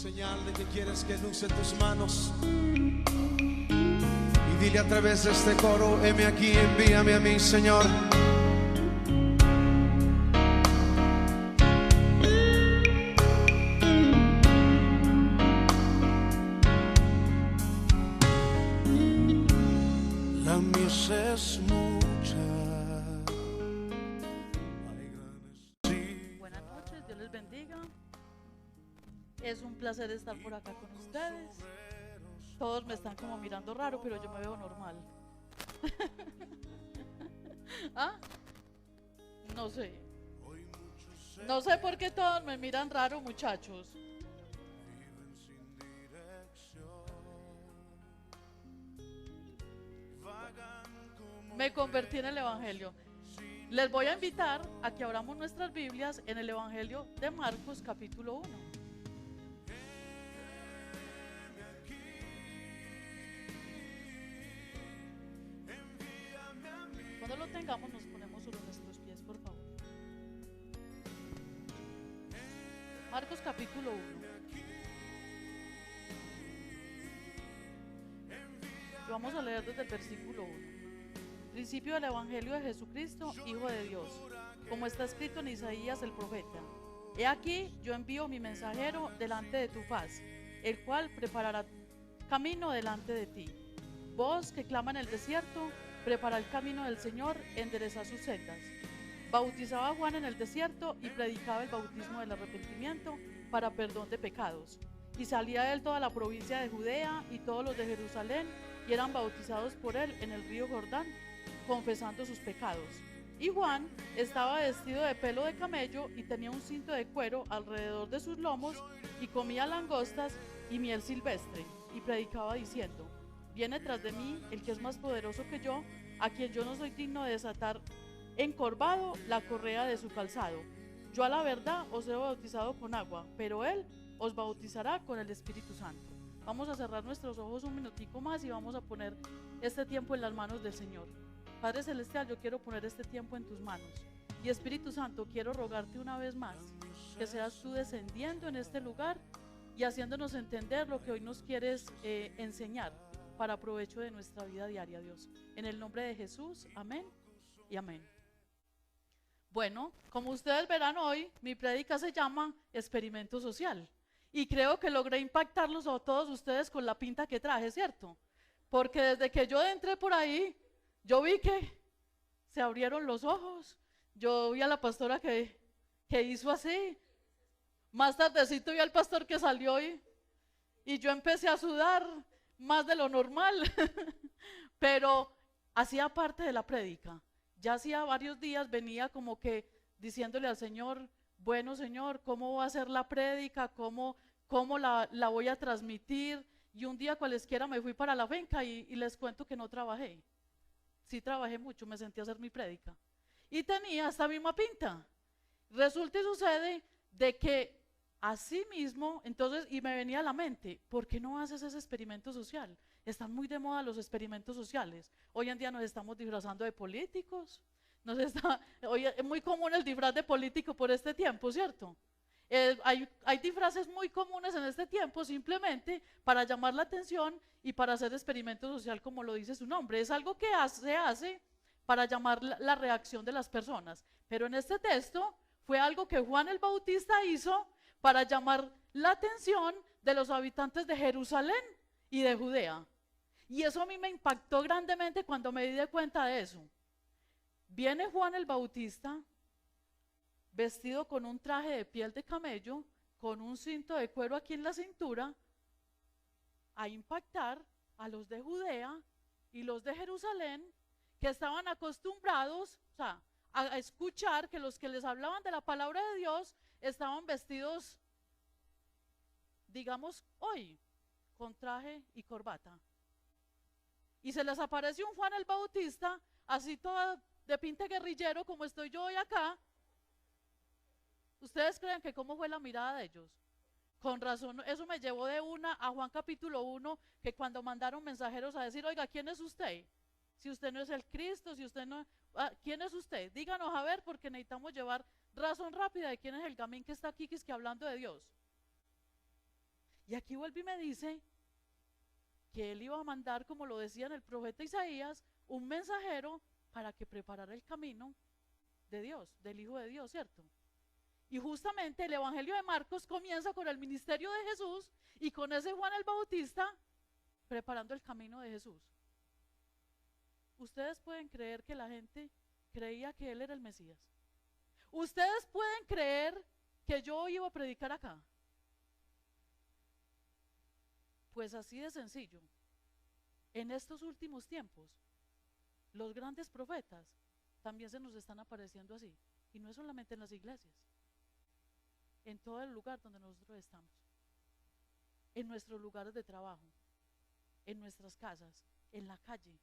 señal de que quieres que luce tus manos. Y dile a través de este coro: heme aquí, envíame a mí, Señor. La mies es mucha. Buenas noches, Dios les bendiga. Es un placer estar por acá con ustedes. Todos me están como mirando raro, pero yo me veo normal. ¿Ah? No sé. No sé por qué todos me miran raro, muchachos. Me convertí en el Evangelio. Les voy a invitar a que abramos nuestras Biblias en el Evangelio de Marcos capítulo 1. Cuando lo tengamos nos ponemos sobre nuestros pies, por favor. Marcos capítulo 1. Y vamos a leer desde el versículo 1. Principio del Evangelio de Jesucristo, Hijo de Dios, como está escrito en Isaías el profeta: He aquí, yo envío mi mensajero delante de tu faz, el cual preparará camino delante de ti. Vos que clama en el desierto, prepara el camino del Señor, endereza sus sendas. Bautizaba Juan en el desierto y predicaba el bautismo del arrepentimiento para perdón de pecados. Y salía de él toda la provincia de Judea y todos los de Jerusalén, y eran bautizados por él en el río Jordán, confesando sus pecados. Y Juan estaba vestido de pelo de camello y tenía un cinto de cuero alrededor de sus lomos, y comía langostas y miel silvestre, y predicaba diciendo: Viene tras de mí el que es más poderoso que yo, a quien yo no soy digno de desatar encorvado la correa de su calzado. Yo a la verdad os he bautizado con agua, pero él os bautizará con el Espíritu Santo. Vamos a cerrar nuestros ojos un minutico más y vamos a poner este tiempo en las manos del Señor. Padre Celestial, yo quiero poner este tiempo en tus manos. Y Espíritu Santo, quiero rogarte una vez más que seas tú descendiendo en este lugar y haciéndonos entender lo que hoy nos quieres enseñar para provecho de nuestra vida diaria, Dios. En el nombre de Jesús, amén y amén. Bueno, como ustedes verán hoy, mi prédica se llama Experimento Social. Y creo que logré impactarlos a todos ustedes con la pinta que traje, ¿cierto? Porque desde que yo entré por ahí, yo vi que se abrieron los ojos. Yo vi a la pastora que hizo así. Más tardecito vi al pastor que salió y yo empecé a sudar más de lo normal. Pero hacía parte de la prédica. Ya hacía varios días venía como que diciéndole al Señor: bueno, Señor, ¿cómo va a ser la prédica? ¿Cómo la voy a transmitir? Y un día cualesquiera me fui para la finca y les cuento que no trabajé. Sí trabajé mucho, me senté a hacer mi prédica. Y tenía esta misma pinta. Resulta y sucede de que así mismo, entonces, y me venía a la mente: ¿por qué no haces ese experimento social? Están muy de moda los experimentos sociales. Hoy en día nos estamos disfrazando de políticos. Hoy es muy común el disfraz de político por este tiempo, ¿cierto? Hay disfraces muy comunes en este tiempo simplemente para llamar la atención y para hacer experimento social, como lo dice su nombre. Es algo que se hace para llamar la reacción de las personas. Pero en este texto fue algo que Juan el Bautista hizo para llamar la atención de los habitantes de Jerusalén y de Judea. Y eso a mí me impactó grandemente cuando me di cuenta de eso. Viene Juan el Bautista vestido con un traje de piel de camello, con un cinto de cuero aquí en la cintura, a impactar a los de Judea y los de Jerusalén, que estaban acostumbrados, o sea, a escuchar que los que les hablaban de la palabra de Dios estaban vestidos, digamos hoy, con traje y corbata. Y se les apareció un Juan el Bautista, así todo de pinte guerrillero como estoy yo hoy acá. ¿Ustedes creen que cómo fue la mirada de ellos? Con razón, eso me llevó de una a Juan capítulo 1, que cuando mandaron mensajeros a decir: oiga, ¿quién es usted? Si usted no es el Cristo, si usted no, ¿quién es usted? Díganos a ver, porque necesitamos llevar razón rápida de quién es el gamín que está aquí, que es que hablando de Dios. Y aquí vuelve y me dice que él iba a mandar, como lo decía en el profeta Isaías, un mensajero para que preparara el camino de Dios, del Hijo de Dios, ¿cierto? Y justamente el Evangelio de Marcos comienza con el ministerio de Jesús y con ese Juan el Bautista preparando el camino de Jesús. Ustedes pueden creer que la gente creía que él era el Mesías. Ustedes pueden creer que yo iba a predicar acá. Pues así de sencillo. En estos últimos tiempos, los grandes profetas también se nos están apareciendo así. Y no es solamente en las iglesias, en todo el lugar donde nosotros estamos, en nuestros lugares de trabajo, en nuestras casas, en la calle.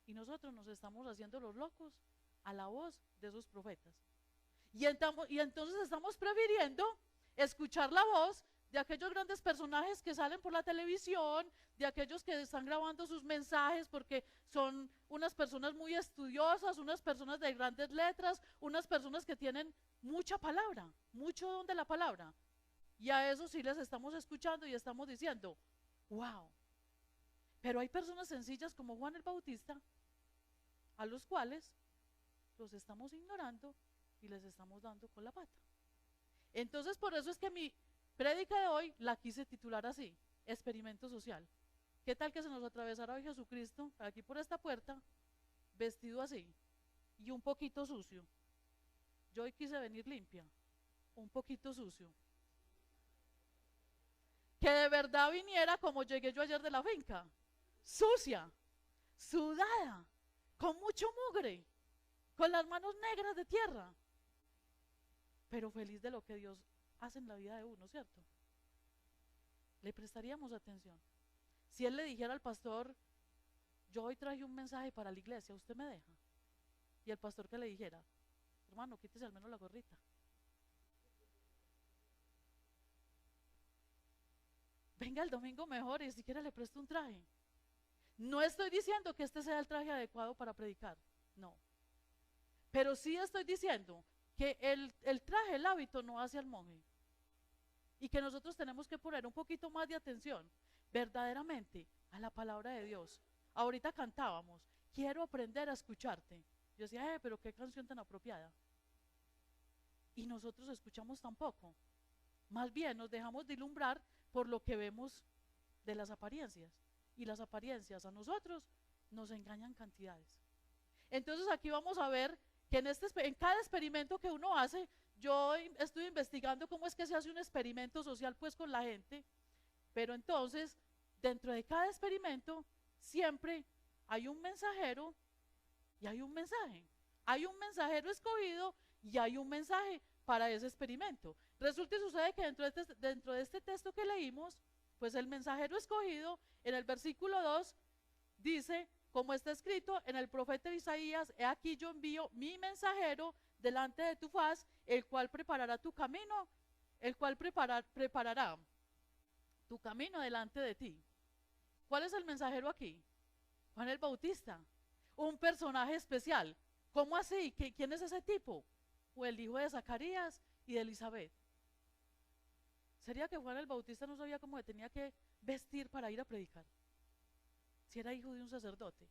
Y nosotros nos estamos haciendo los locos a la voz de esos profetas. Y entonces estamos prefiriendo escuchar la voz de aquellos grandes personajes que salen por la televisión, de aquellos que están grabando sus mensajes porque son unas personas muy estudiosas, unas personas de grandes letras, unas personas que tienen mucha palabra, mucho don de la palabra. Y a eso sí les estamos escuchando y estamos diciendo, wow. Pero hay personas sencillas como Juan el Bautista, a los cuales los estamos ignorando y les estamos dando con la pata. Entonces por eso es que mi prédica de hoy la quise titular así, experimento social. ¿Qué tal que se nos atravesara hoy Jesucristo aquí por esta puerta, vestido así y un poquito sucio? Yo hoy quise venir limpia, un poquito sucio. Que de verdad viniera como llegué yo ayer de la finca, sucia, sudada, con mucho mugre, con las manos negras de tierra, pero feliz de lo que Dios hace en la vida de uno, ¿cierto? Le prestaríamos atención. Si él le dijera al pastor, yo hoy traje un mensaje para la iglesia, ¿usted me deja? Y el pastor que le dijera, hermano, quítese al menos la gorrita. Venga el domingo mejor y si quiere le presto un traje. No estoy diciendo que este sea el traje adecuado para predicar, no. Pero sí estoy diciendo que el traje, el hábito no hace al monje. Y que nosotros tenemos que poner un poquito más de atención verdaderamente a la palabra de Dios. Ahorita cantábamos, quiero aprender a escucharte. Yo decía, pero qué canción tan apropiada. Y nosotros escuchamos tan poco. Más bien nos dejamos de ilumbrar por lo que vemos de las apariencias. Y las apariencias a nosotros nos engañan cantidades. Entonces aquí vamos a ver que en cada experimento que uno hace, yo estoy investigando cómo es que se hace un experimento social pues con la gente, pero entonces dentro de cada experimento siempre hay un mensajero y hay un mensaje. Hay un mensajero escogido y hay un mensaje para ese experimento. Resulta y sucede que dentro de este texto que leímos, pues el mensajero escogido en el versículo 2 dice, como está escrito en el profeta Isaías, he aquí yo envío mi mensajero delante de tu faz, el cual preparará tu camino, el cual preparará tu camino delante de ti. ¿Cuál es el mensajero aquí? Juan el Bautista, un personaje especial. ¿Cómo así? ¿Quién es ese tipo? O el hijo de Zacarías y de Elizabeth. ¿Sería que Juan el Bautista no sabía cómo se tenía que vestir para ir a predicar? Si era hijo de un sacerdote.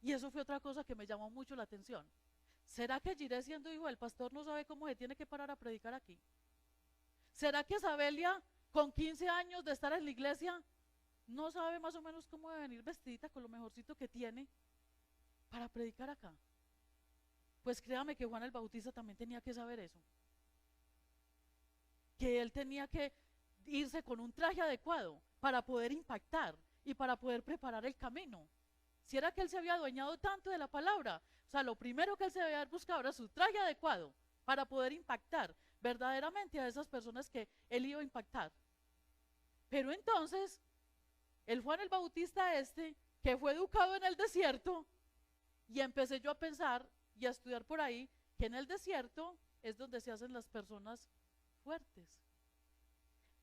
Y eso fue otra cosa que me llamó mucho la atención. ¿Será que Jiré, siendo hijo del pastor, no sabe cómo se tiene que parar a predicar aquí? ¿Será que Sabelia, con 15 años de estar en la iglesia, no sabe más o menos cómo debe venir vestidita con lo mejorcito que tiene para predicar acá? Pues créame que Juan el Bautista también tenía que saber eso. Que él tenía que irse con un traje adecuado para poder impactar y para poder preparar el camino. Si era que él se había adueñado tanto de la palabra, o sea, lo primero que él se debía haber buscado era su traje adecuado para poder impactar verdaderamente a esas personas que él iba a impactar. Pero entonces, el Juan el Bautista que fue educado en el desierto, y empecé yo a pensar y a estudiar por ahí, que en el desierto es donde se hacen las personas fuertes,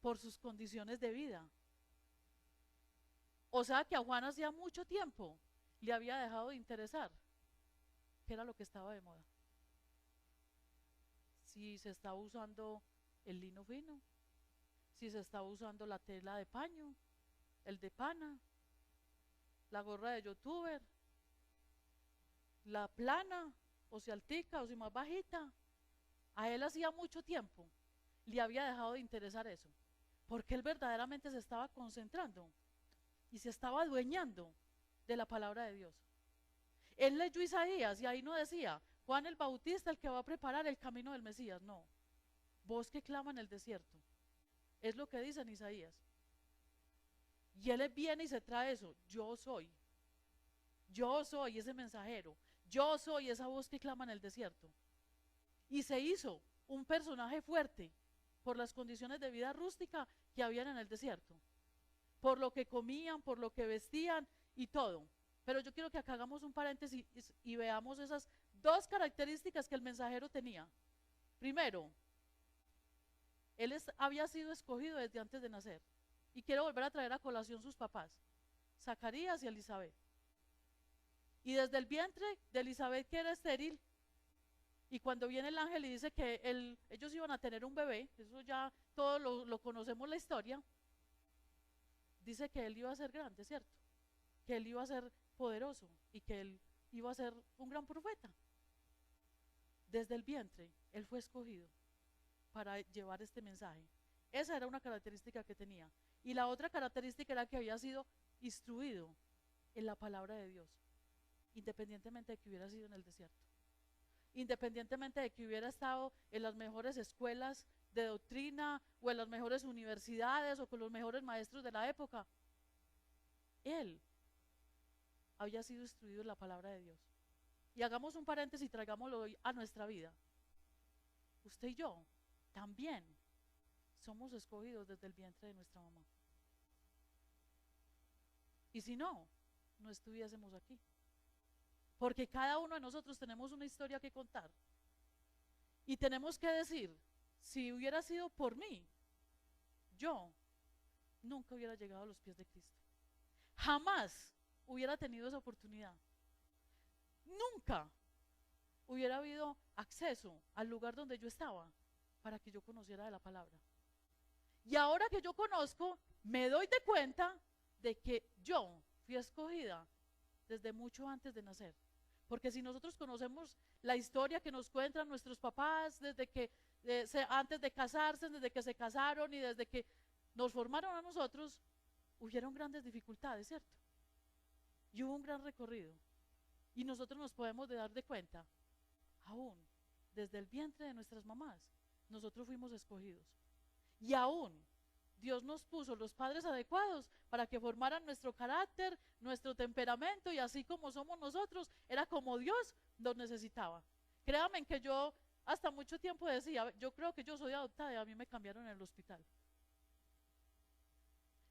por sus condiciones de vida. O sea que a Juan hacía mucho tiempo le había dejado de interesar qué era lo que estaba de moda. Si se estaba usando el lino fino, si se estaba usando la tela de paño, el de pana, la gorra de youtuber, la plana, o si altica, o si más bajita. A él hacía mucho tiempo le había dejado de interesar eso, porque él verdaderamente se estaba concentrando y se estaba adueñando de la palabra de Dios. Él leyó Isaías y ahí no decía Juan el Bautista el que va a preparar el camino del Mesías, no. Voz que clama en el desierto, es lo que dice en Isaías. Y él viene y se trae eso, yo soy ese mensajero, yo soy esa voz que clama en el desierto. Y se hizo un personaje fuerte por las condiciones de vida rústica que habían en el desierto, por lo que comían, por lo que vestían y todo. Pero yo quiero que acá hagamos un paréntesis y veamos esas dos características que el mensajero tenía. Primero, él había sido escogido desde antes de nacer. Y quiero volver a traer a colación sus papás, Zacarías y Elizabeth. Y desde el vientre de Elizabeth, que era estéril, y cuando viene el ángel y dice que ellos iban a tener un bebé, eso ya todos lo conocemos la historia, dice que él iba a ser grande, ¿cierto? Que él iba a ser poderoso y que él iba a ser un gran profeta. Desde el vientre, él fue escogido para llevar este mensaje. Esa era una característica que tenía. Y la otra característica era que había sido instruido en la palabra de Dios, independientemente de que hubiera sido en el desierto, independientemente de que hubiera estado en las mejores escuelas de doctrina o en las mejores universidades o con los mejores maestros de la época. Él había sido instruido en la palabra de Dios. Y hagamos un paréntesis y traigámoslo hoy a nuestra vida. Usted y yo también somos escogidos desde el vientre de nuestra mamá. Y si no, no estuviésemos aquí. Porque cada uno de nosotros tenemos una historia que contar. Y tenemos que decir, si hubiera sido por mí, yo nunca hubiera llegado a los pies de Cristo. Jamás hubiera tenido esa oportunidad. Nunca hubiera habido acceso al lugar donde yo estaba para que yo conociera de la palabra. Y ahora que yo conozco, me doy de cuenta de que yo fui escogida desde mucho antes de nacer. Porque si nosotros conocemos la historia que nos cuentan nuestros papás desde que antes de casarse, desde que se casaron y desde que nos formaron a nosotros, hubieron grandes dificultades, ¿cierto? Y hubo un gran recorrido. Y nosotros nos podemos dar de cuenta, aún desde el vientre de nuestras mamás, nosotros fuimos escogidos. Y aún Dios nos puso los padres adecuados para que formaran nuestro carácter, nuestro temperamento, y así como somos nosotros, era como Dios nos necesitaba. Créanme que yo hasta mucho tiempo decía, yo creo que yo soy adoptada y a mí me cambiaron en el hospital.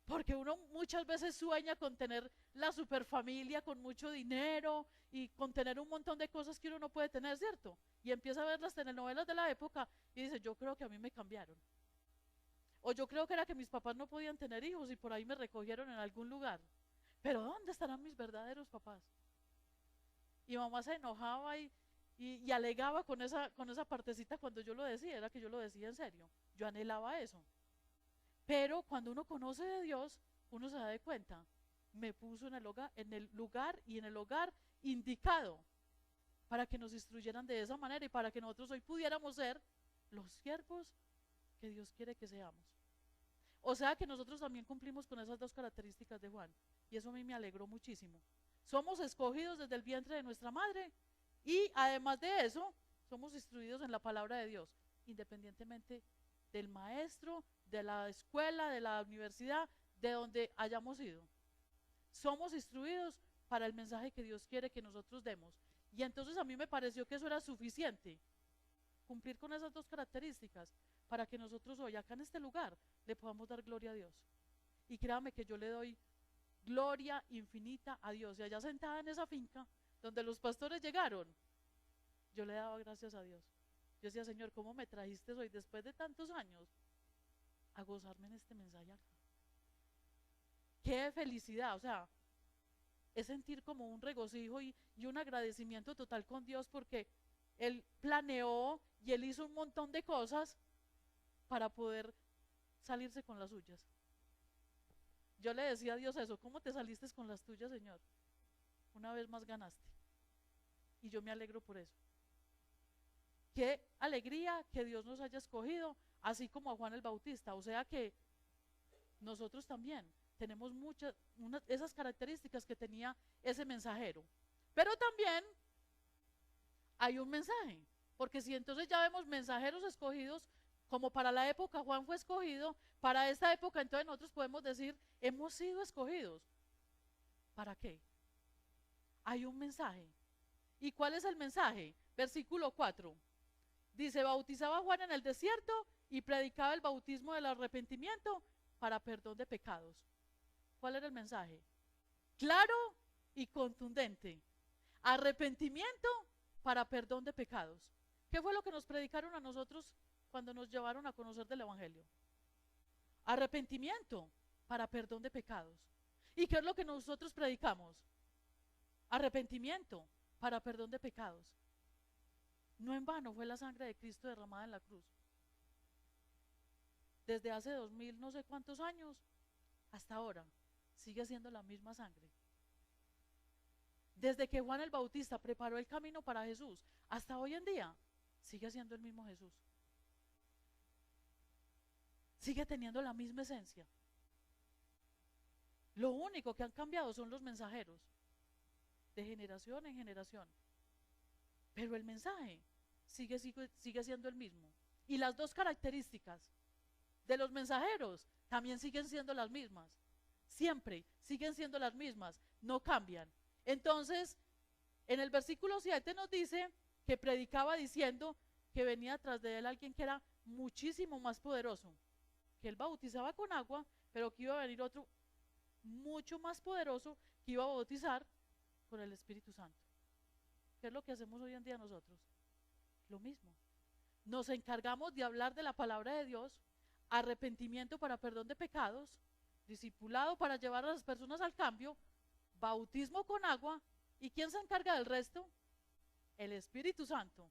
Porque uno muchas veces sueña con tener la superfamilia, con mucho dinero y con tener un montón de cosas que uno no puede tener, ¿cierto? Y empieza a ver las telenovelas de la época y dice, yo creo que a mí me cambiaron. O yo creo que era que mis papás no podían tener hijos y por ahí me recogieron en algún lugar. Pero ¿dónde estarán mis verdaderos papás? Y mamá se enojaba y alegaba con esa partecita cuando yo lo decía, era que yo lo decía en serio. Yo anhelaba eso. Pero cuando uno conoce de Dios, uno se da de cuenta, me puso en el lugar y en el hogar indicado para que nos instruyeran de esa manera y para que nosotros hoy pudiéramos ser los siervos que Dios quiere que seamos. O sea que nosotros también cumplimos con esas dos características de Juan, y eso a mí me alegró muchísimo. Somos escogidos desde el vientre de nuestra madre y además de eso, somos instruidos en la palabra de Dios, independientemente del maestro, de la escuela, de la universidad, de donde hayamos ido. Somos instruidos para el mensaje que Dios quiere que nosotros demos. Y entonces a mí me pareció que eso era suficiente, cumplir con esas dos características, para que nosotros hoy acá en este lugar le podamos dar gloria a Dios. Y créame que yo le doy gloria infinita a Dios. Y allá sentada en esa finca donde los pastores llegaron, yo le daba gracias a Dios. Yo decía, Señor, ¿cómo me trajiste hoy después de tantos años a gozarme en este mensaje acá? Qué felicidad, o sea, es sentir como un regocijo y un agradecimiento total con Dios, porque Él planeó y Él hizo un montón de cosas para poder salirse con las suyas. Yo le decía a Dios eso, ¿cómo te saliste con las tuyas, Señor? Una vez más ganaste. Y yo me alegro por eso. Qué alegría que Dios nos haya escogido, así como a Juan el Bautista. O sea que nosotros también tenemos esas características que tenía ese mensajero. Pero también hay un mensaje, porque si entonces ya vemos mensajeros escogidos, como para la época Juan fue escogido, para esta época entonces nosotros podemos decir, hemos sido escogidos. ¿Para qué? Hay un mensaje. ¿Y cuál es el mensaje? Versículo 4. Dice, bautizaba Juan en el desierto y predicaba el bautismo del arrepentimiento para perdón de pecados. ¿Cuál era el mensaje? Claro y contundente. Arrepentimiento para perdón de pecados. ¿Qué fue lo que nos predicaron a nosotros cuando nos llevaron a conocer del Evangelio? Arrepentimiento para perdón de pecados. ¿Y qué es lo que nosotros predicamos? Arrepentimiento para perdón de pecados. No en vano fue la sangre de Cristo derramada en la cruz. Desde hace 2000 no sé cuántos años hasta ahora sigue siendo la misma sangre. Desde que Juan el Bautista preparó el camino para Jesús hasta hoy en día sigue siendo el mismo Jesús. Sigue teniendo la misma esencia. Lo único que han cambiado son los mensajeros, de generación en generación. Pero el mensaje sigue siendo el mismo. Y las dos características de los mensajeros también siguen siendo las mismas. Siempre siguen siendo las mismas, no cambian. Entonces, en el versículo 7 nos dice que predicaba diciendo que venía tras de él alguien que era muchísimo más poderoso, que él bautizaba con agua, pero que iba a venir otro mucho más poderoso que iba a bautizar con el Espíritu Santo. ¿Qué es lo que hacemos hoy en día nosotros? Lo mismo. Nos encargamos de hablar de la palabra de Dios, arrepentimiento para perdón de pecados, discipulado para llevar a las personas al cambio, bautismo con agua. ¿Y quién se encarga del resto? El Espíritu Santo,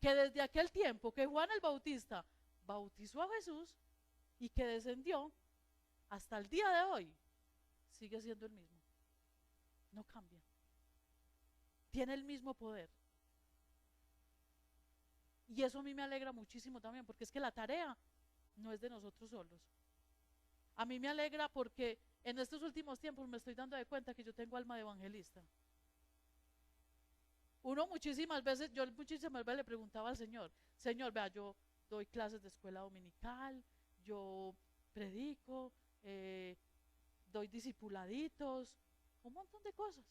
que desde aquel tiempo que Juan el Bautista bautizó a Jesús y que descendió hasta el día de hoy, sigue siendo el mismo. No cambia. Tiene el mismo poder. Y eso a mí me alegra muchísimo también, porque es que la tarea no es de nosotros solos. A mí me alegra porque en estos últimos tiempos me estoy dando de cuenta que yo tengo alma de evangelista. Yo muchísimas veces le preguntaba al Señor, Señor, vea, yo doy clases de escuela dominical, yo predico, doy discipuladitos, un montón de cosas.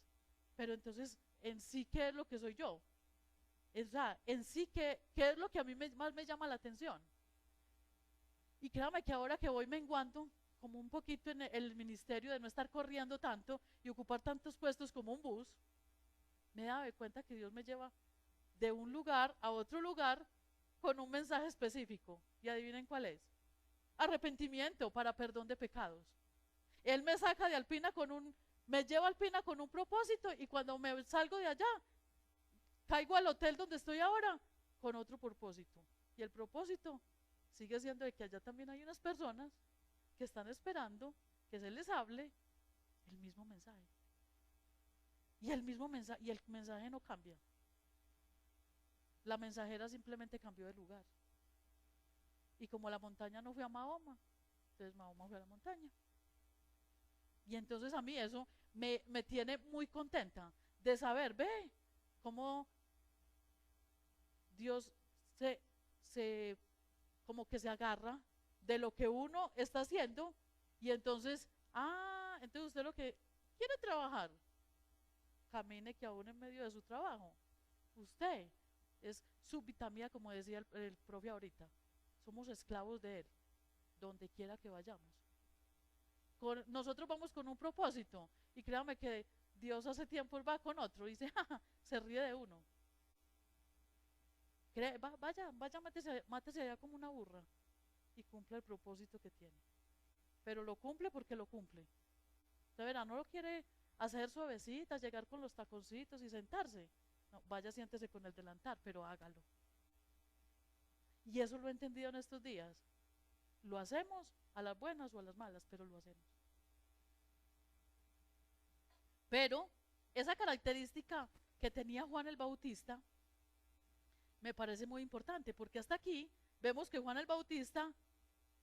Pero entonces, en sí, ¿qué es lo que soy yo? O sea, en sí, ¿qué es lo que a mí más me llama la atención? Y créame que ahora que voy menguando como un poquito en el ministerio, de no estar corriendo tanto y ocupar tantos puestos como un bus, me he dado cuenta que Dios me lleva de un lugar a otro lugar con un mensaje específico. Y adivinen cuál es: arrepentimiento para perdón de pecados. Él me saca de Alpina me lleva a Alpina con un propósito, y cuando me salgo de allá, caigo al hotel donde estoy ahora con otro propósito. Y el propósito sigue siendo de que allá también hay unas personas que están esperando que se les hable el mismo mensaje. Y el mensaje no cambia. La mensajera simplemente cambió de lugar. Y como la montaña no fue a Mahoma, entonces Mahoma fue a la montaña. Y entonces a mí eso me tiene muy contenta de saber, ve, cómo Dios como que se agarra de lo que uno está haciendo, y entonces, entonces usted lo que quiere trabajar, camine que aún en medio de su trabajo, usted es súbita mía, como decía el profe ahorita, somos esclavos de él, donde quiera que vayamos. Nosotros vamos con un propósito, y créame que Dios hace tiempo va con otro, y dice, se ríe de uno. Vaya, mátese allá como una burra y cumple el propósito que tiene. Pero lo cumple porque lo cumple. De verdad, no lo quiere hacer suavecita, llegar con los taconcitos y sentarse. No, vaya, siéntese con el delantal, pero hágalo. Y eso lo he entendido en estos días. Lo hacemos a las buenas o a las malas, pero lo hacemos. Pero esa característica que tenía Juan el Bautista me parece muy importante, porque hasta aquí vemos que Juan el Bautista,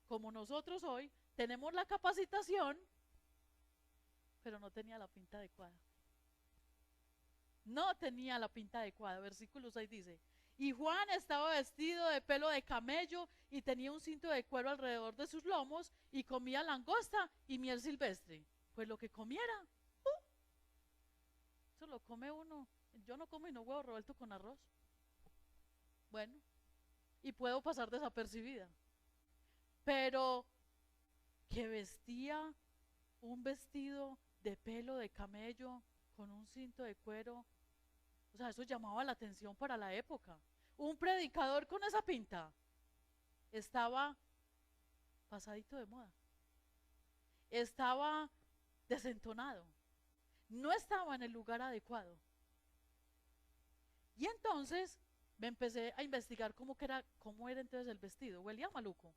como nosotros hoy, tenemos la capacitación, pero no tenía la pinta adecuada. No tenía la pinta adecuada. Versículo 6 dice: y Juan estaba vestido de pelo de camello y tenía un cinto de cuero alrededor de sus lomos y comía langosta y miel silvestre. Pues lo que comiera, eso lo come uno. Yo no como y no huevo revuelto con arroz. Bueno, y puedo pasar desapercibida. Pero que vestía un vestido de pelo de camello con un cinto de cuero, o sea, eso llamaba la atención para la época. Un predicador con esa pinta estaba pasadito de moda, estaba desentonado, no estaba en el lugar adecuado. Y entonces me empecé a investigar cómo era entonces el vestido. Huelía maluco,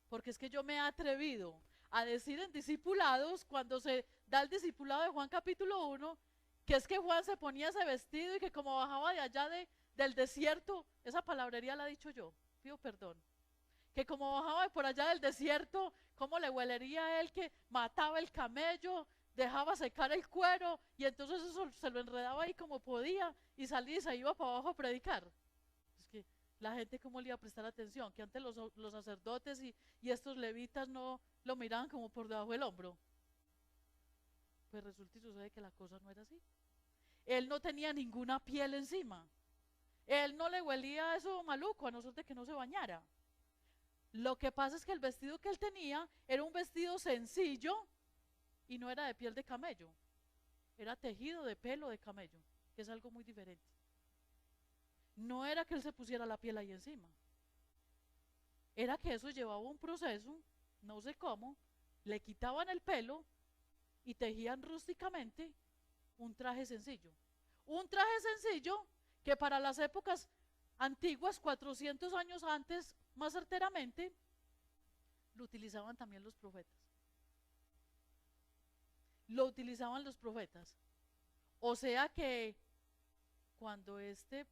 porque es que yo me he atrevido a decir en discipulados, cuando se da el discipulado de Juan capítulo 1, que es que Juan se ponía ese vestido y que como bajaba de allá del desierto, esa palabrería la he dicho yo, pido perdón, que como bajaba de por allá del desierto, cómo le huelería a él, que mataba el camello, dejaba secar el cuero y entonces eso se lo enredaba ahí como podía y salía y se iba para abajo a predicar. Es que la gente cómo le iba a prestar atención, que antes los sacerdotes y estos levitas no lo miraban como por debajo del hombro. Pues resulta y sucede que la cosa no era así. Él no tenía ninguna piel encima. Él no le huelía eso maluco, a no ser de que no se bañara. Lo que pasa es que el vestido que él tenía era un vestido sencillo y no era de piel de camello. Era tejido de pelo de camello, que es algo muy diferente. No era que él se pusiera la piel ahí encima. Era que eso llevaba un proceso, no sé cómo, le quitaban el pelo y tejían rústicamente un traje sencillo. Un traje sencillo que para las épocas antiguas, 400 años antes, más certeramente, lo utilizaban también los profetas. Lo utilizaban los profetas. O sea que cuando este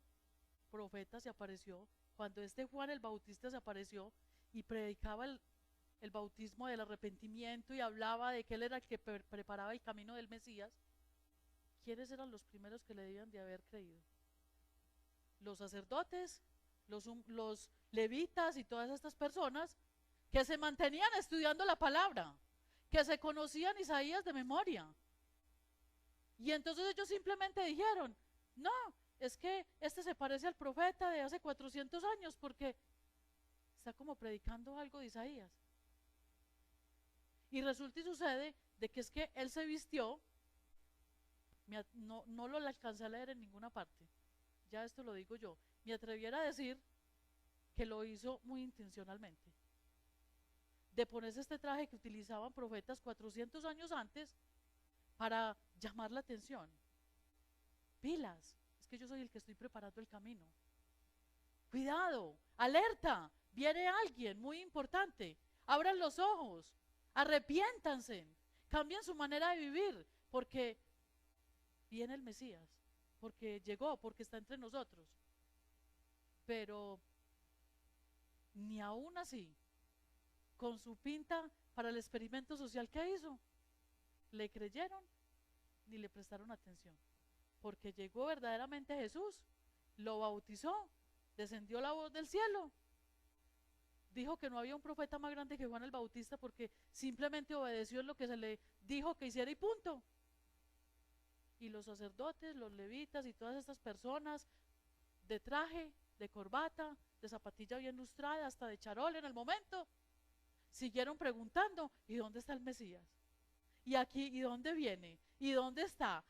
profeta se apareció, cuando este Juan el Bautista se apareció y predicaba el bautismo del arrepentimiento y hablaba de que él era el que preparaba el camino del Mesías, ¿quiénes eran los primeros que le debían de haber creído? Los sacerdotes, los levitas y todas estas personas que se mantenían estudiando la palabra, que se conocían Isaías de memoria. Y entonces ellos simplemente dijeron: no, es que este se parece al profeta de hace 400 años porque está como predicando algo de Isaías. Y resulta y sucede de que es que él se vistió, no lo alcancé a leer en ninguna parte, ya esto lo digo yo, me atreviera a decir que lo hizo muy intencionalmente, de ponerse este traje que utilizaban profetas 400 años antes para llamar la atención. Pilas, es que yo soy el que estoy preparando el camino. Cuidado, alerta, viene alguien muy importante. Abran los ojos, arrepiéntanse, cambien su manera de vivir, porque viene el Mesías, porque llegó, porque está entre nosotros. Pero ni aún así, con su pinta para el experimento social que hizo, le creyeron ni le prestaron atención, porque llegó verdaderamente Jesús, lo bautizó, descendió la voz del cielo, dijo que no había un profeta más grande que Juan el Bautista porque simplemente obedeció lo que se le dijo que hiciera y punto. Y los sacerdotes, los levitas y todas estas personas de traje, de corbata, de zapatilla bien lustrada, hasta de charol en el momento, siguieron preguntando: ¿y dónde está el Mesías? ¿Y aquí? ¿Y dónde viene? ¿Y dónde está?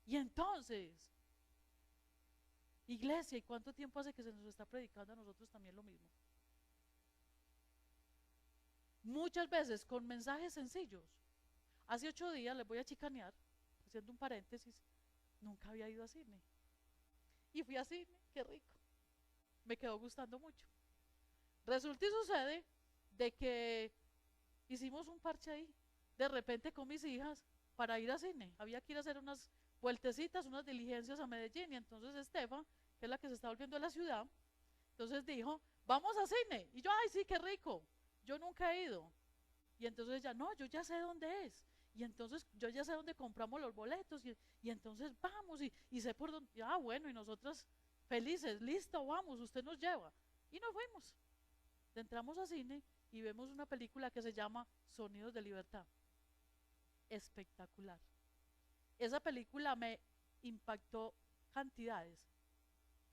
Y entonces, iglesia, ¿y cuánto tiempo hace que se nos está predicando a nosotros también lo mismo? Muchas veces con mensajes sencillos. Hace 8 días, les voy a chicanear, haciendo un paréntesis, nunca había ido a cine. Y fui a cine, qué rico. Me quedó gustando mucho. Resulta y sucede de que hicimos un parche ahí, de repente con mis hijas, para ir a cine. Había que ir a hacer unas vueltecitas, unas diligencias a Medellín, y entonces Estefa, que es la que se está volviendo a la ciudad, entonces dijo, vamos a cine. Y yo, ay, sí, qué rico. Yo nunca he ido. Y entonces ella, no, yo ya sé dónde es. Y entonces yo ya sé dónde compramos los boletos. Y entonces vamos y sé por dónde. Ah, bueno, y nosotras felices, listo, vamos, usted nos lleva. Y nos fuimos. Entramos a cine y vemos una película que se llama Sonidos de Libertad. Espectacular. Esa película me impactó cantidades,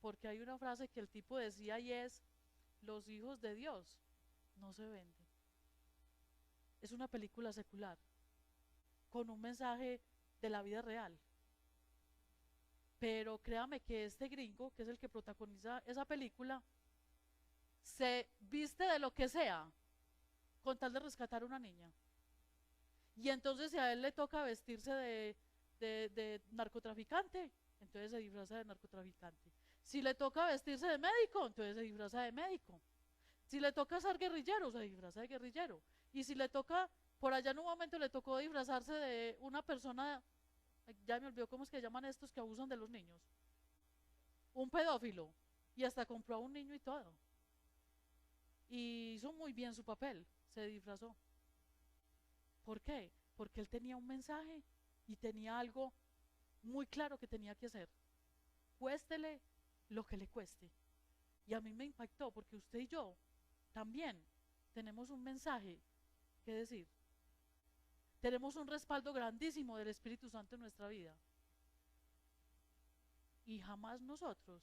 porque hay una frase que el tipo decía y es, los hijos de Dios no se venden. Es una película secular, con un mensaje de la vida real. Pero créame que este gringo, que es el que protagoniza esa película, se viste de lo que sea con tal de rescatar a una niña. Y entonces si a él le toca vestirse de narcotraficante, entonces se disfraza de narcotraficante. Si le toca vestirse de médico, entonces se disfraza de médico. Si le toca ser guerrillero, se disfraza de guerrillero. Y si le toca, por allá en un momento le tocó disfrazarse de una persona, ya me olvidó cómo es que llaman estos que abusan de los niños, un pedófilo, y hasta compró a un niño y todo. Y hizo muy bien su papel, se disfrazó. ¿Por qué? Porque él tenía un mensaje y tenía algo muy claro que tenía que hacer. Cuéstele lo que le cueste. Y a mí me impactó porque usted y yo también tenemos un mensaje que decir. Tenemos un respaldo grandísimo del Espíritu Santo en nuestra vida. Y jamás nosotros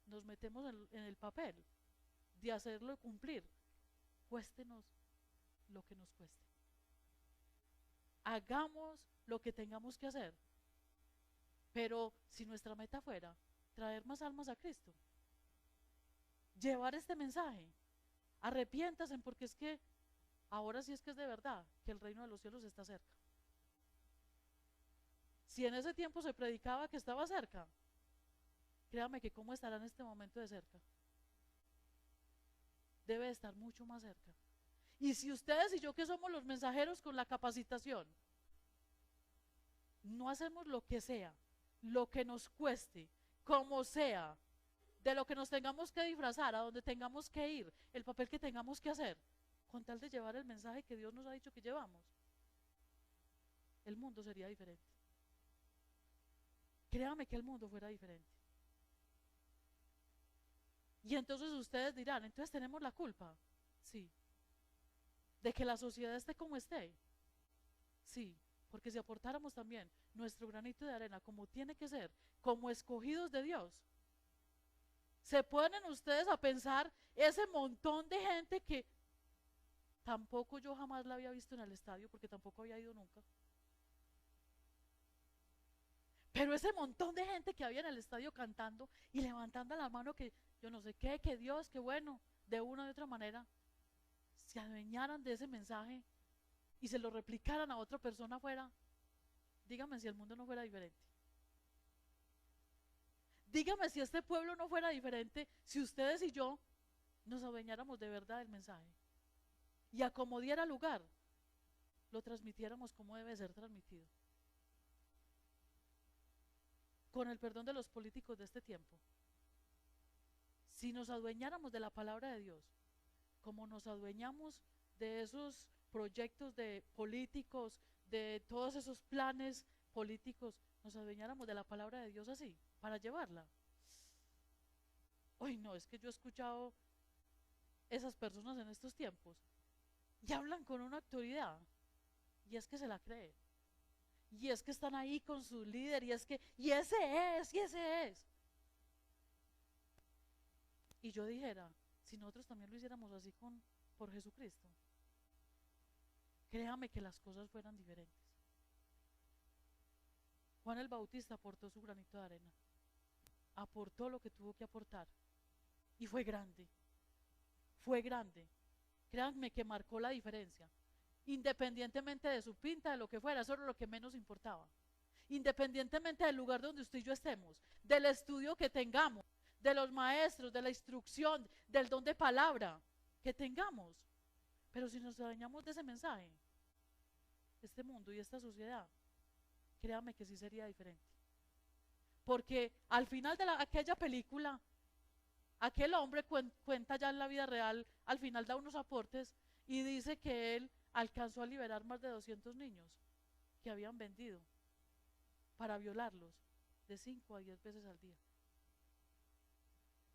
nos metemos en el papel de hacerlo cumplir. Cuéstenos lo que nos cueste. Hagamos lo que tengamos que hacer. Pero si nuestra meta fuera traer más almas a Cristo, llevar este mensaje, arrepiéntase porque es que ahora sí es que es de verdad que el reino de los cielos está cerca. Si en ese tiempo se predicaba que estaba cerca, créame que cómo estará en este momento de cerca. Debe estar mucho más cerca. Y si ustedes y yo, que somos los mensajeros con la capacitación, no hacemos lo que sea, lo que nos cueste, como sea, de lo que nos tengamos que disfrazar, a donde tengamos que ir, el papel que tengamos que hacer, con tal de llevar el mensaje que Dios nos ha dicho que llevamos, el mundo sería diferente. Créame que el mundo fuera diferente. Y entonces ustedes dirán, entonces tenemos la culpa. Sí. De que la sociedad esté como esté. Sí, porque si aportáramos también nuestro granito de arena como tiene que ser, como escogidos de Dios, se ponen ustedes a pensar ese montón de gente que tampoco yo jamás la había visto en el estadio porque tampoco había ido nunca. Pero ese montón de gente que había en el estadio cantando y levantando la mano que yo no sé qué, que Dios, que bueno, de una u otra manera, se adueñaran de ese mensaje y se lo replicaran a otra persona afuera, dígame si el mundo no fuera diferente. Dígame si este pueblo no fuera diferente, si ustedes y yo nos adueñáramos de verdad del mensaje y a como diera lugar, lo transmitiéramos como debe ser transmitido. Con el perdón de los políticos de este tiempo, si nos adueñáramos de la palabra de Dios, como nos adueñamos de esos proyectos de políticos, de todos esos planes políticos, nos adueñáramos de la palabra de Dios así, para llevarla. Uy, no, es que yo he escuchado esas personas en estos tiempos y hablan con una autoridad y es que se la creen. Y es que están ahí con su líder y ese es, y ese es. Y yo dijera, si nosotros también lo hiciéramos así por Jesucristo, créame que las cosas fueran diferentes. Juan el Bautista aportó su granito de arena, aportó lo que tuvo que aportar y fue grande, créanme que marcó la diferencia. Independientemente de su pinta, de lo que fuera, eso era lo que menos importaba. Independientemente del lugar donde usted y yo estemos, del estudio que tengamos, de los maestros, de la instrucción, del don de palabra, que tengamos. Pero si nos dañamos de ese mensaje, este mundo y esta sociedad, créame que sí sería diferente. Porque al final de aquella película, aquel hombre cuenta ya en la vida real, al final da unos aportes y dice que él alcanzó a liberar más de 200 niños que habían vendido para violarlos de 5 a 10 veces al día.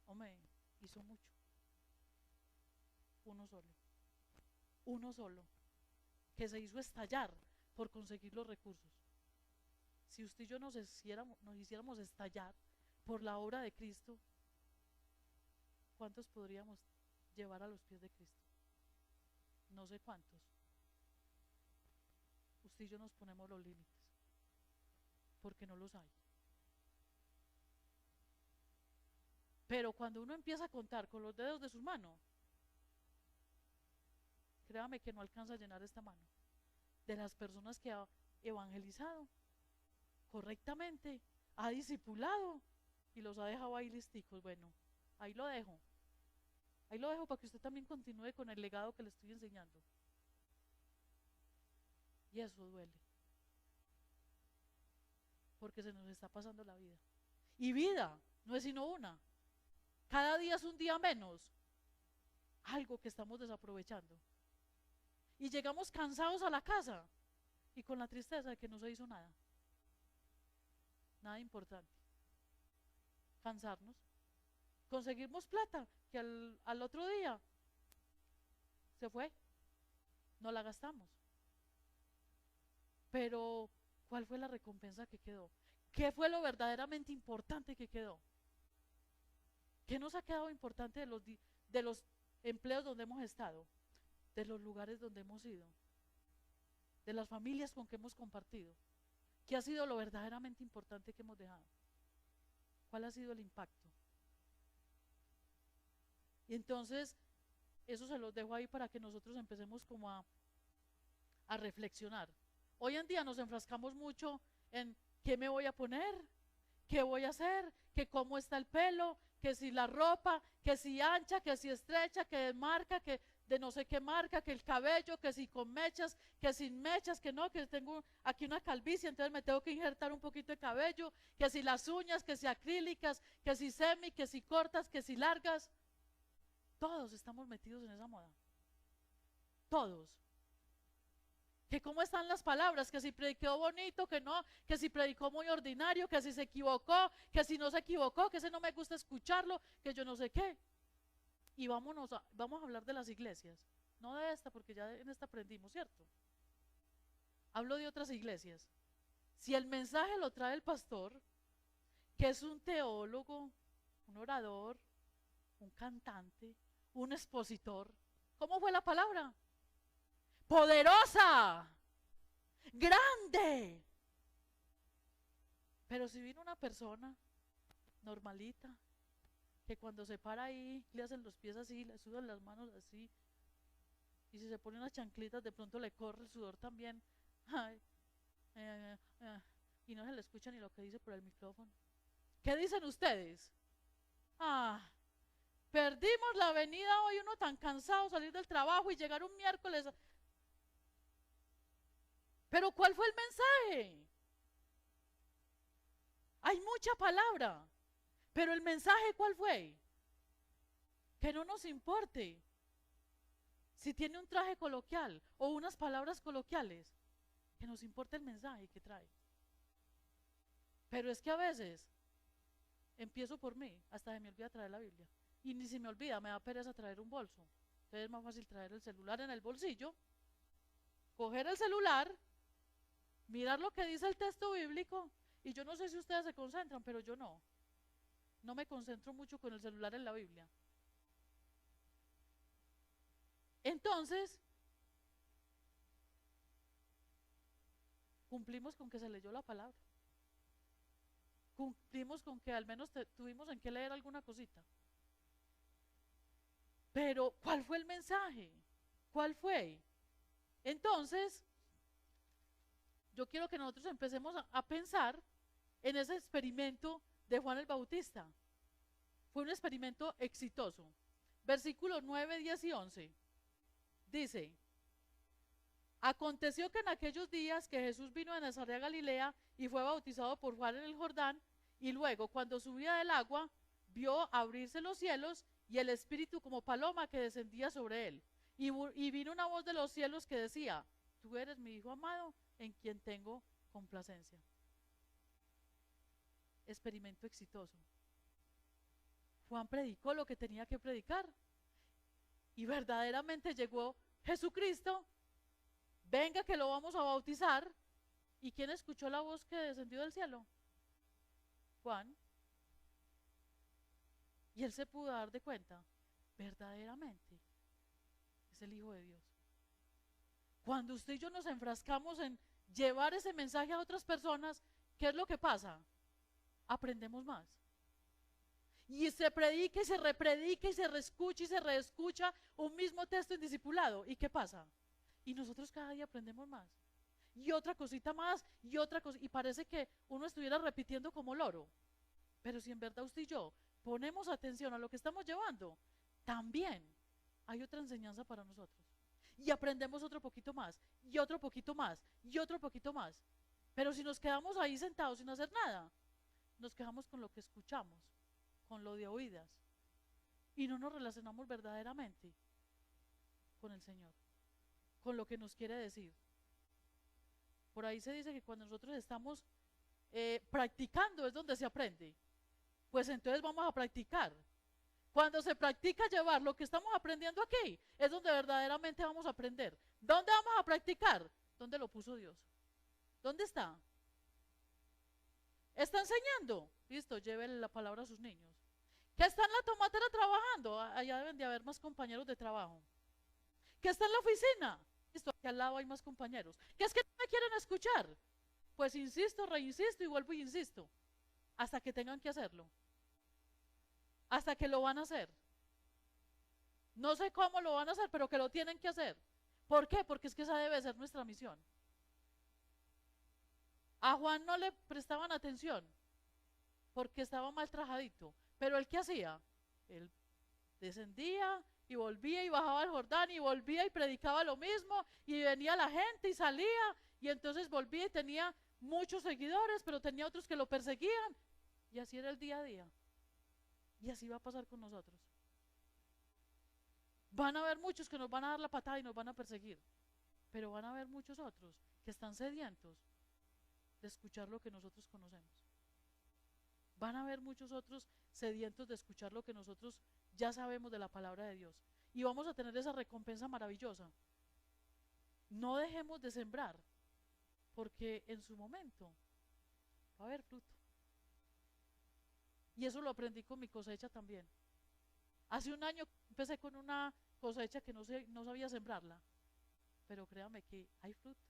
Hombre, hizo mucho. Uno solo, que se hizo estallar por conseguir los recursos. Si usted y yo nos hiciéramos estallar por la obra de Cristo, ¿cuántos podríamos llevar a los pies de Cristo? No sé cuántos. Usted y yo nos ponemos los límites, porque no los hay. Pero cuando uno empieza a contar con los dedos de sus manos, créame que no alcanza a llenar esta mano de las personas que ha evangelizado correctamente, ha discipulado y los ha dejado ahí listicos. Bueno, ahí lo dejo para que usted también continúe con el legado que le estoy enseñando. Y eso duele, porque se nos está pasando la vida. Y vida no es sino una. Cada día es un día menos. Algo que estamos desaprovechando. Y llegamos cansados a la casa y con la tristeza de que no se hizo nada. Nada importante. Cansarnos. Conseguimos plata que al otro día se fue. No la gastamos. Pero, ¿cuál fue la recompensa que quedó? ¿Qué fue lo verdaderamente importante que quedó? ¿Qué nos ha quedado importante de los empleos donde hemos estado? De los lugares donde hemos ido, de las familias con que hemos compartido. ¿Qué ha sido lo verdaderamente importante que hemos dejado? ¿Cuál ha sido el impacto? Y entonces, eso se los dejo ahí para que nosotros empecemos como a reflexionar. Hoy en día nos enfrascamos mucho en qué me voy a poner, qué voy a hacer, que cómo está el pelo, que si la ropa, que si ancha, que si estrecha, que de marca, que de no sé qué marca, que el cabello, que si con mechas, que sin mechas, que no, que tengo aquí una calvicie, entonces me tengo que injertar un poquito de cabello, que si las uñas, que si acrílicas, que si semi, que si cortas, que si largas. Todos estamos metidos en esa moda. Todos. Que cómo están las palabras, que si predicó bonito, que no, que si predicó muy ordinario, que si se equivocó, que si no se equivocó, que ese no me gusta escucharlo, que yo no sé qué. Y vamos a hablar de las iglesias, no de esta, porque ya en esta aprendimos, ¿cierto? Hablo de otras iglesias. Si el mensaje lo trae el pastor, que es un teólogo, un orador, un cantante, un expositor, ¿cómo fue la palabra? Poderosa, grande. Pero si vino una persona normalita, que cuando se para ahí le hacen los pies así, le sudan las manos así, y si se pone unas chanclitas de pronto le corre el sudor también. Ay, y no se le escucha ni lo que dice por el micrófono. ¿Qué dicen ustedes? Perdimos la avenida hoy, uno tan cansado, salir del trabajo y llegar un miércoles. Pero ¿cuál fue el mensaje? Hay mucha palabra, pero el mensaje ¿cuál fue? Que no nos importe si tiene un traje coloquial o unas palabras coloquiales, que nos importe el mensaje que trae. Pero es que a veces empiezo por mí, hasta se me olvida traer la Biblia. Y ni si me olvida, me da pereza traer un bolso. Entonces es más fácil traer el celular en el bolsillo, coger el celular, mirar lo que dice el texto bíblico. Y yo no sé si ustedes se concentran, pero yo no. No me concentro mucho con el celular en la Biblia. Entonces, cumplimos con que se leyó la palabra. Cumplimos con que al menos tuvimos en qué leer alguna cosita. Pero, ¿cuál fue el mensaje? ¿Cuál fue? Entonces, yo quiero que nosotros empecemos a pensar en ese experimento de Juan el Bautista. Fue un experimento exitoso. Versículos 9, 10 y 11. Dice: aconteció que en aquellos días que Jesús vino de Nazaret a Galilea y fue bautizado por Juan en el Jordán, y luego cuando subía del agua, vio abrirse los cielos y el Espíritu como paloma que descendía sobre él. Y vino una voz de los cielos que decía: tú eres mi Hijo amado, en quien tengo complacencia. Experimento exitoso. Juan predicó lo que tenía que predicar y verdaderamente llegó Jesucristo. Venga que lo vamos a bautizar. ¿Y quién escuchó la voz que descendió del cielo? Juan. Y él se pudo dar de cuenta, verdaderamente es el Hijo de Dios. Cuando usted y yo nos enfrascamos en llevar ese mensaje a otras personas, ¿qué es lo que pasa? Aprendemos más. Y se predica y se repredica y se reescucha y se reescucha un mismo texto en discipulado. ¿Y qué pasa? Y nosotros cada día aprendemos más. Y otra cosita más y otra cosa. Y parece que uno estuviera repitiendo como loro. Pero si en verdad usted y yo ponemos atención a lo que estamos llevando, también hay otra enseñanza para nosotros. Y aprendemos otro poquito más, y otro poquito más, y otro poquito más. Pero si nos quedamos ahí sentados sin hacer nada, nos quedamos con lo que escuchamos, con lo de oídas, y no nos relacionamos verdaderamente con el Señor, con lo que nos quiere decir. Por ahí se dice que cuando nosotros estamos practicando es donde se aprende. Pues entonces vamos a practicar. Cuando se practica llevar lo que estamos aprendiendo aquí, es donde verdaderamente vamos a aprender. ¿Dónde vamos a practicar? ¿Dónde lo puso Dios? ¿Dónde está? ¿Está enseñando? Listo, llévele la palabra a sus niños. ¿Que está en la tomatera trabajando? Allá deben de haber más compañeros de trabajo. ¿Que está en la oficina? Listo, aquí al lado hay más compañeros. ¿Que es que no me quieren escuchar? Pues insisto, reinsisto y vuelvo y insisto, hasta que tengan que hacerlo. Hasta que lo van a hacer. No sé cómo lo van a hacer, pero que lo tienen que hacer. ¿Por qué? Porque es que esa debe ser nuestra misión. A Juan no le prestaban atención porque estaba mal trajadito, pero él ¿qué hacía? Él descendía y volvía y bajaba al Jordán y volvía y predicaba lo mismo y venía la gente y salía y entonces volvía y tenía muchos seguidores, pero tenía otros que lo perseguían y así era el día a día. Y así va a pasar con nosotros. Van a haber muchos que nos van a dar la patada y nos van a perseguir, pero van a haber muchos otros que están sedientos de escuchar lo que nosotros conocemos. Van a haber muchos otros sedientos de escuchar lo que nosotros ya sabemos de la palabra de Dios. Y vamos a tener esa recompensa maravillosa. No dejemos de sembrar, porque en su momento va a haber fruto. Y eso lo aprendí con mi cosecha también. Hace un año empecé con una cosecha que no sabía sembrarla, pero créame que hay fruto.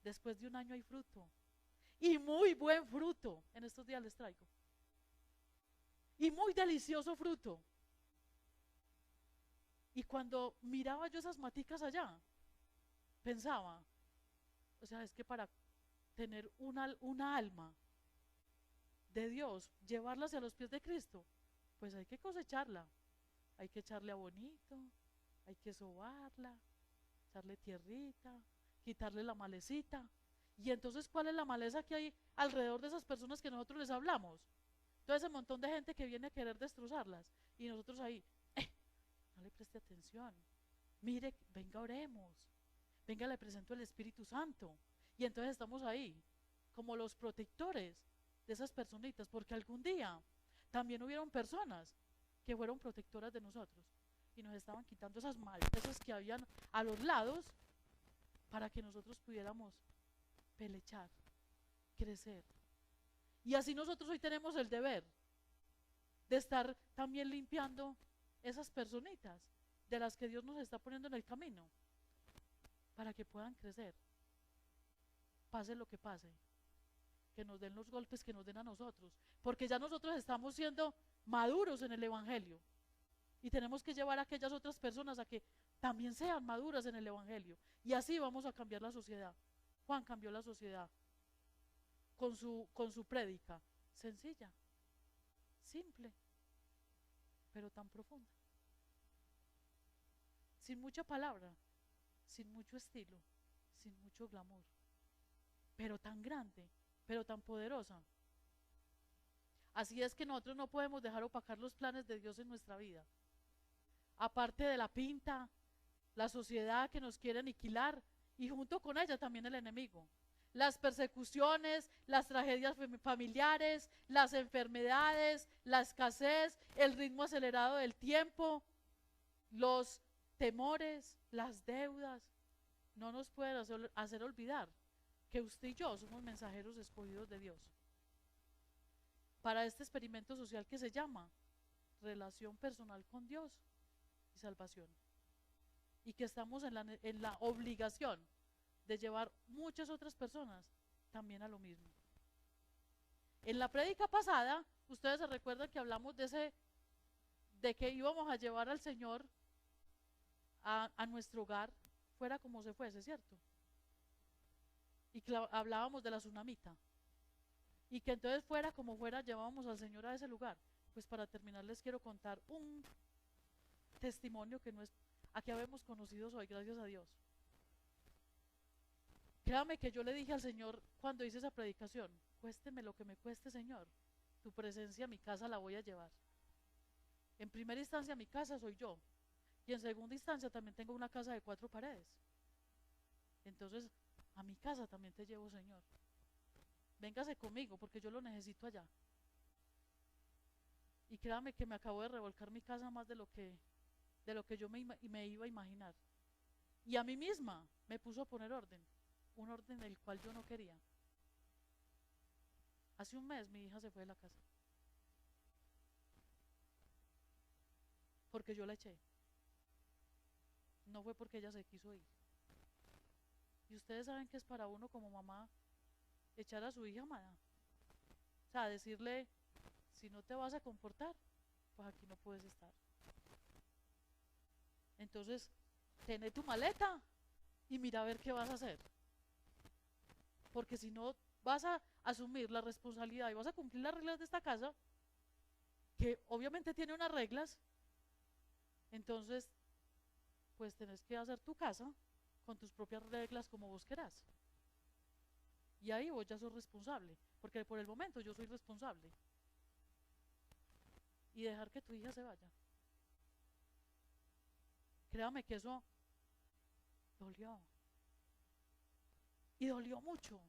Después de un año hay fruto. Y muy buen fruto. En estos días les traigo. Y muy delicioso fruto. Y cuando miraba yo esas maticas allá, pensaba, o sea, es que para tener una alma de Dios, llevarla hacia los pies de Cristo, pues hay que cosecharla, hay que echarle abonito, hay que sobarla, echarle tierrita, quitarle la malecita. Y entonces, ¿cuál es la maleza que hay alrededor de esas personas que nosotros les hablamos? Todo ese montón de gente que viene a querer destrozarlas y nosotros ahí, no le preste atención, mire, venga, oremos, venga, le presento el Espíritu Santo. Y entonces estamos ahí como los protectores de esas personitas, porque algún día también hubieron personas que fueron protectoras de nosotros y nos estaban quitando esas malezas que habían a los lados para que nosotros pudiéramos pelechar, crecer. Y así nosotros hoy tenemos el deber de estar también limpiando esas personitas de las que Dios nos está poniendo en el camino para que puedan crecer, pase lo que pase, que nos den los golpes que nos den a nosotros, porque ya nosotros estamos siendo maduros en el Evangelio y tenemos que llevar a aquellas otras personas a que también sean maduras en el Evangelio, y así vamos a cambiar la sociedad. Juan cambió la sociedad con su prédica, sencilla, simple, pero tan profunda. sin mucha palabra, sin mucho estilo, sin mucho glamour, pero tan grande, pero tan poderosa. Así es que nosotros no podemos dejar opacar los planes de Dios en nuestra vida. Aparte de la pinta, la sociedad que nos quiere aniquilar y junto con ella también el enemigo. Las persecuciones, las tragedias familiares, las enfermedades, la escasez, el ritmo acelerado del tiempo, los temores, las deudas, no nos pueden hacer olvidar que usted y yo somos mensajeros escogidos de Dios para este experimento social que se llama relación personal con Dios y salvación. Y que estamos en la obligación de llevar muchas otras personas también a lo mismo. En la prédica pasada, ustedes se recuerdan que hablamos de que íbamos a llevar al Señor a nuestro hogar, fuera como se fuese, ¿cierto? Y que hablábamos de la tsunamita. Y que entonces fuera como fuera, llevábamos al Señor a ese lugar. Pues para terminar les quiero contar un testimonio que no es, a que habemos conocido hoy, gracias a Dios. Créame que yo le dije al Señor cuando hice esa predicación, cuésteme lo que me cueste, Señor, tu presencia a mi casa la voy a llevar. En primera instancia mi casa soy yo, y en segunda instancia también tengo una casa de 4 paredes. Entonces a mi casa también te llevo, Señor. Véngase conmigo porque yo lo necesito allá. Y créame que me acabo de revolcar mi casa más de lo que yo me iba a imaginar. Y a mí misma me puso a poner orden, un orden del cual yo no quería. Hace un mes mi hija se fue de la casa, porque yo la eché. No fue porque ella se quiso ir. Y ustedes saben que es para uno como mamá echar a su hija amada. O sea, decirle, si no te vas a comportar, pues aquí no puedes estar. Entonces, tené tu maleta y mira a ver qué vas a hacer. Porque si no vas a asumir la responsabilidad y vas a cumplir las reglas de esta casa, que obviamente tiene unas reglas, entonces, pues tenés que hacer tu casa con tus propias reglas como vos querás. Y ahí vos ya sos responsable, porque por el momento yo soy responsable. Y dejar que tu hija se vaya. Créame que eso dolió. Y dolió mucho.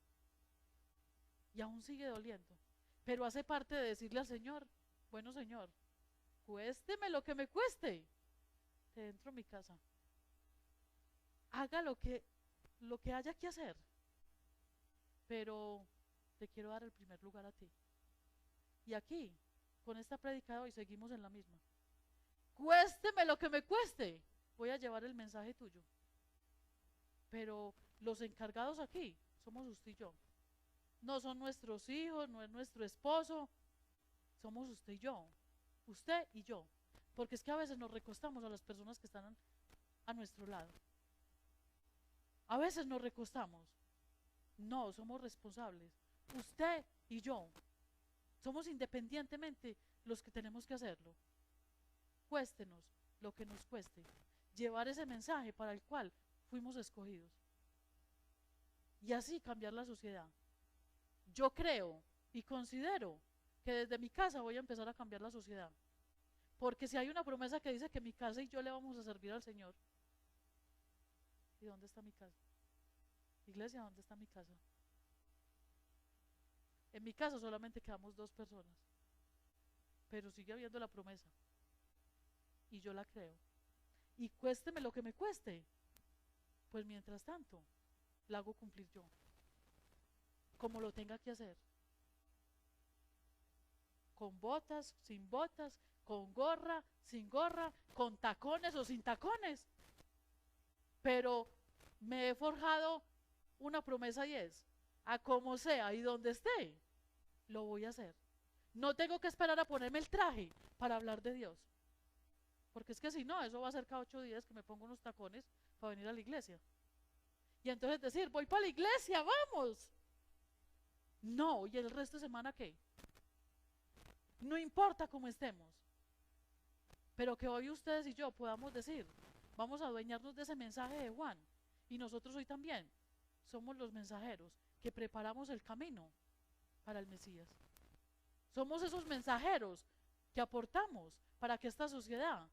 Y aún sigue doliendo. Pero hace parte de decirle al Señor, bueno Señor, cuésteme lo que me cueste, te entro en mi casa. Haga lo que haya que hacer. Pero te quiero dar el primer lugar a ti. Y aquí, con esta prédica de hoy, seguimos en la misma. Cuésteme lo que me cueste, voy a llevar el mensaje tuyo. Pero los encargados aquí somos usted y yo. No son nuestros hijos, no es nuestro esposo, somos usted y yo. Usted y yo. Porque es que a veces nos recostamos a las personas que están a nuestro lado. A veces nos recostamos. No, somos responsables. Usted y yo. Somos independientemente los que tenemos que hacerlo. Cuéstenos lo que nos cueste. Llevar ese mensaje para el cual fuimos escogidos. Y así cambiar la sociedad. Yo creo y considero que desde mi casa voy a empezar a cambiar la sociedad. Porque si hay una promesa que dice que mi casa y yo le vamos a servir al Señor. ¿Y dónde está mi casa? Iglesia, ¿dónde está mi casa? En mi casa solamente quedamos 2 personas. Pero sigue habiendo la promesa. Y yo la creo. Y cuésteme lo que me cueste. Pues mientras tanto, la hago cumplir yo. Como lo tenga que hacer. Con botas, sin botas, con gorra, sin gorra, con tacones o sin tacones. Pero me he forjado una promesa y es, a como sea y donde esté, lo voy a hacer. No tengo que esperar a ponerme el traje para hablar de Dios. Porque es que si no, eso va a ser cada 8 días que me pongo unos tacones para venir a la iglesia. Y entonces decir, voy para la iglesia, vamos. No, ¿y el resto de semana qué? No importa cómo estemos, pero que hoy ustedes y yo podamos decir, vamos a adueñarnos de ese mensaje de Juan. Y nosotros hoy también somos los mensajeros que preparamos el camino para el Mesías. Somos esos mensajeros que aportamos para que esta sociedad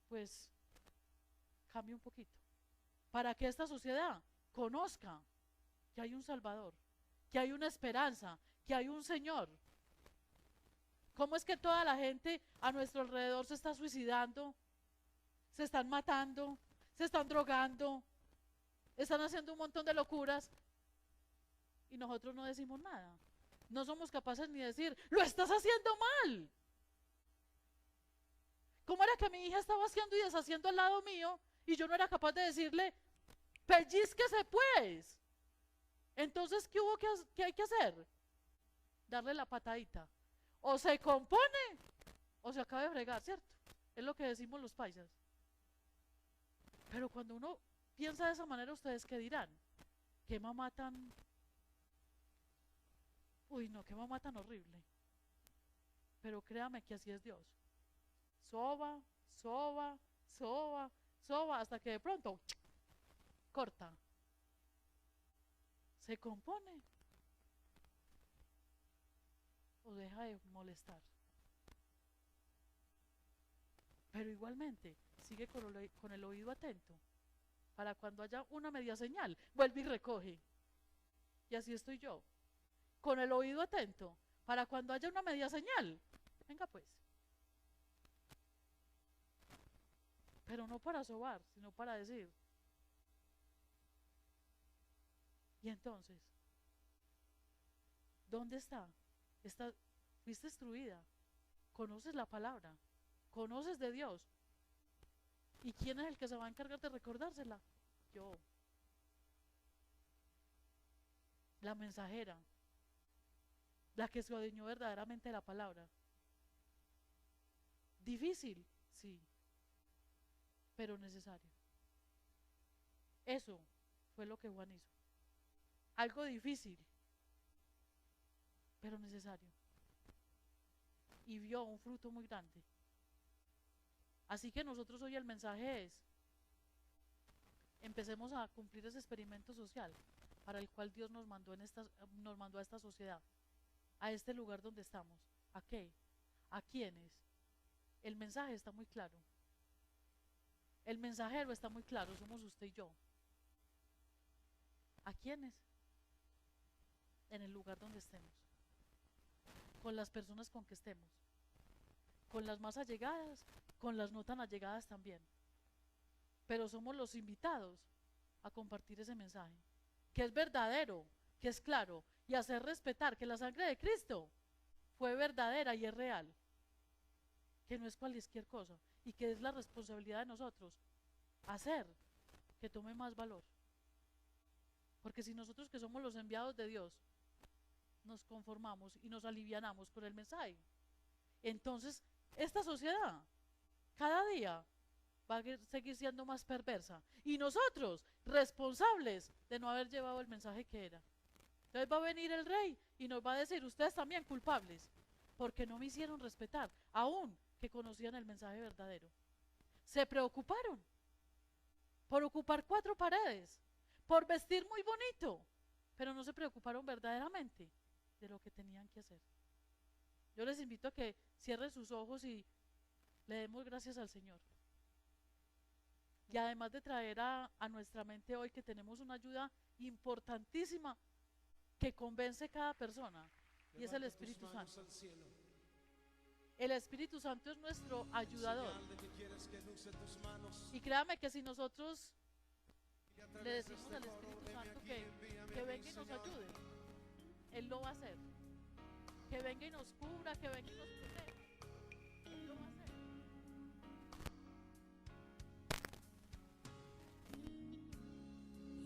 pues cambie un poquito, para que esta sociedad conozca que hay un Salvador, que hay una esperanza, que hay un Señor. ¿Cómo es que toda la gente a nuestro alrededor se está suicidando, se están matando, se están drogando, están haciendo un montón de locuras y nosotros no decimos nada? No somos capaces ni de decir, lo estás haciendo mal. ¿Cómo era que mi hija estaba haciendo y deshaciendo al lado mío y yo no era capaz de decirle, pellizquese pues? Entonces, ¿qué hay que hacer? Darle la patadita. O se compone o se acaba de fregar, ¿cierto? Es lo que decimos los paisas. Pero cuando uno piensa de esa manera, ¿ustedes qué dirán? ¿Qué mamá tan... Uy, no, qué mamá tan horrible? Pero créame que así es Dios. Soba, soba, soba, soba, hasta que de pronto corta. Se compone o deja de molestar. Pero igualmente sigue con el oído atento para cuando haya una media señal, vuelve y recoge. Y así estoy yo, con el oído atento para cuando haya una media señal, venga pues. Pero no para sobar, sino para decir. Y entonces, ¿dónde está? Fuiste instruida, conoces la palabra, conoces de Dios. ¿Y quién es el que se va a encargar de recordársela? Yo. La mensajera, la que se adueñó verdaderamente de la palabra. Difícil, sí, pero necesario. Eso fue lo que Juan hizo. Algo difícil, pero necesario. Y vio un fruto muy grande. Así que nosotros hoy el mensaje es, empecemos a cumplir ese experimento social para el cual Dios nos mandó a esta sociedad, a este lugar donde estamos. ¿A qué? ¿A quiénes? El mensaje está muy claro. El mensajero está muy claro, somos usted y yo. ¿A quiénes? En el lugar donde estemos, con las personas con que estemos, con las más allegadas, con las no tan allegadas también. Pero somos los invitados a compartir ese mensaje, que es verdadero, que es claro, y hacer respetar que la sangre de Cristo fue verdadera y es real, que no es cualquier cosa, y que es la responsabilidad de nosotros hacer que tome más valor. Porque si nosotros, que somos los enviados de Dios, nos conformamos y nos alivianamos con el mensaje, entonces esta sociedad cada día va a seguir siendo más perversa y nosotros responsables de no haber llevado el mensaje que era. Entonces va a venir el rey y nos va a decir, ustedes también culpables porque no me hicieron respetar, aún que conocían el mensaje verdadero. Se preocuparon por ocupar 4 paredes, por vestir muy bonito, pero no se preocuparon verdaderamente de lo que tenían que hacer. Yo les invito a que cierren sus ojos y le demos gracias al Señor. Y además de traer a nuestra mente hoy que tenemos una ayuda importantísima que convence cada persona, y es el Espíritu Santo. El Espíritu Santo es nuestro ayudador. Y créame que si nosotros le decimos al Espíritu Santo que venga y nos ayude, Él lo va a hacer. Que venga y nos cubra, que venga y nos proteja, Él lo va a hacer.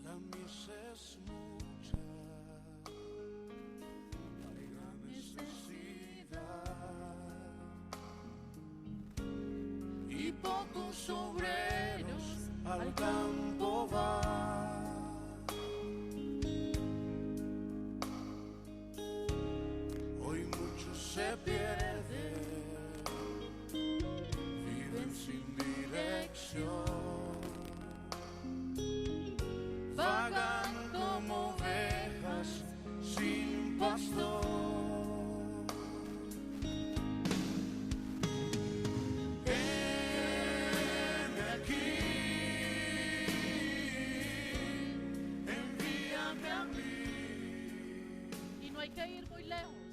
La mies es mucha, hay gran necesidad y pocos obreros al campo van. Hoy muchos se pierden, viven sin dirección. no hay que ir muy lejos.